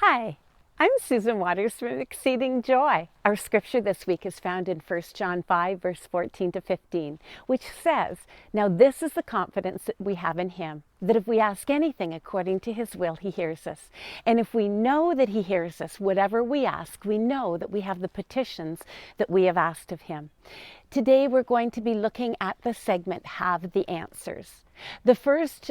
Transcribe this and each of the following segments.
Hi, I'm Susan Waters from Exceeding Joy. Our scripture this week is found in 1 John 5, verse 14 to 15, which says, "Now this is the confidence that we have in Him, that if we ask anything according to His will, He hears us. And if we know that He hears us, whatever we ask, we know that we have the petitions that we have asked of Him." Today we're going to be looking at the segment, Have the Answers. The first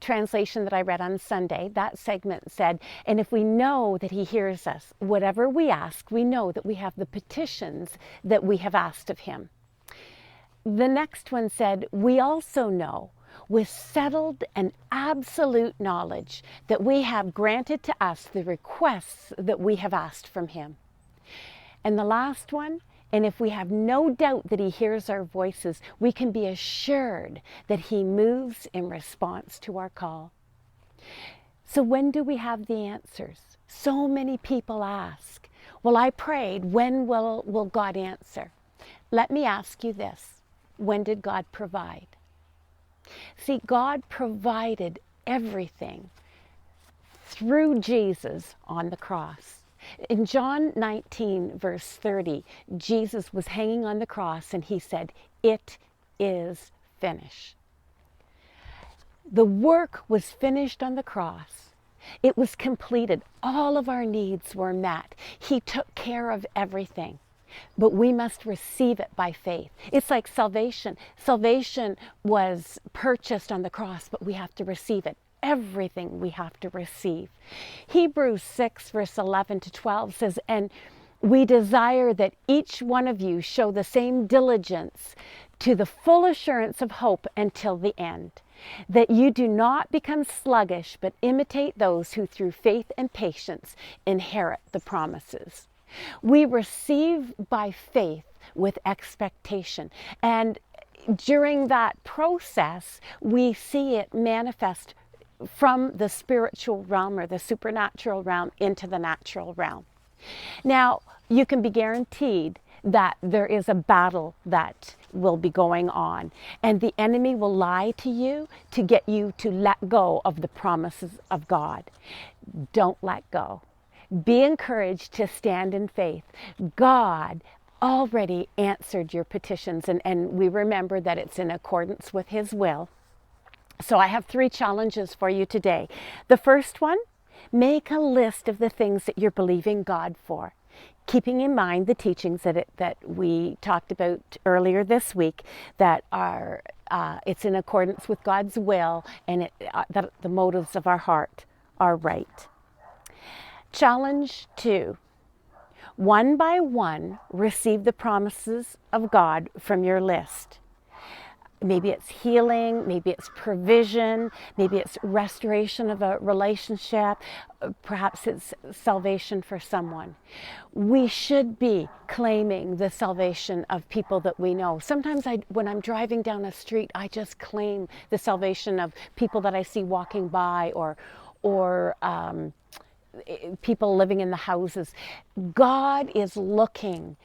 translation that I read on Sunday, that segment said, "And if we know that He hears us, whatever we ask, we know that we have the petitions that we have asked of Him." The next one said, "We also know with settled and absolute knowledge that we have granted to us the requests that we have asked from Him." And the last one, "And if we have no doubt that He hears our voices, we can be assured that He moves in response to our call." So when do we have the answers? So many people ask, "Well, I prayed, when will God answer?" Let me ask you this. When did God provide? See, God provided everything through Jesus on the cross. In John 19, verse 30, Jesus was hanging on the cross and He said, "It is finished." The work was finished on the cross. It was completed. All of our needs were met. He took care of everything. But we must receive it by faith. It's like salvation. Salvation was purchased on the cross, but we have to receive it. Everything we have to receive. Hebrews 6, verse 11 to 12 says, "And we desire that each one of you show the same diligence to the full assurance of hope until the end, that you do not become sluggish, but imitate those who through faith and patience inherit the promises." We receive by faith with expectation. And during that process, we see it manifest from the spiritual realm or the supernatural realm into the natural realm. Now, you can be guaranteed that there is a battle that will be going on, and the enemy will lie to you to get you to let go of the promises of God. Don't let go. Be encouraged to stand in faith. God already answered your petitions, and we remember that it's in accordance with His will. So I have 3 challenges for you today. The first one, make a list of the things that you're believing God for, keeping in mind the teachings that we talked about earlier this week, that are it's in accordance with God's will, and that the motives of our heart are right. Challenge 2, one by one, receive the promises of God from your list. Maybe it's healing, maybe it's provision, maybe it's restoration of a relationship, perhaps it's salvation for someone. We should be claiming the salvation of people that we know. Sometimes when I'm driving down a street, I just claim the salvation of people that I see walking by, or people living in the houses. God is looking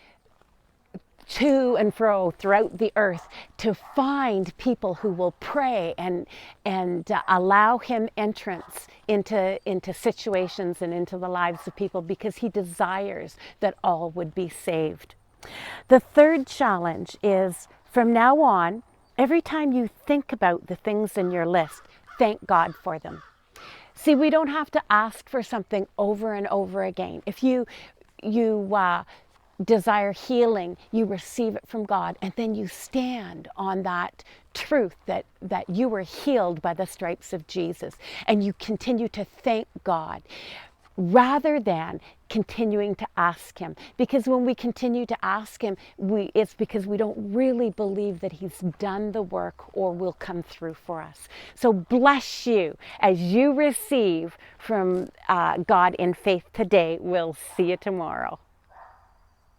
to and fro throughout the earth to find people who will pray and allow Him entrance into situations and into the lives of people, because He desires that all would be saved. The third challenge is, from now on, every time you think about the things in your list, thank God for them. See, we don't have to ask for something over and over again. If you desire healing, you receive it from God, and then you stand on that truth that you were healed by the stripes of Jesus, and you continue to thank God rather than continuing to ask Him. Because when we continue to ask Him, it's because we don't really believe that He's done the work or will come through for us. So bless you as you receive from God in faith today. We'll see you tomorrow.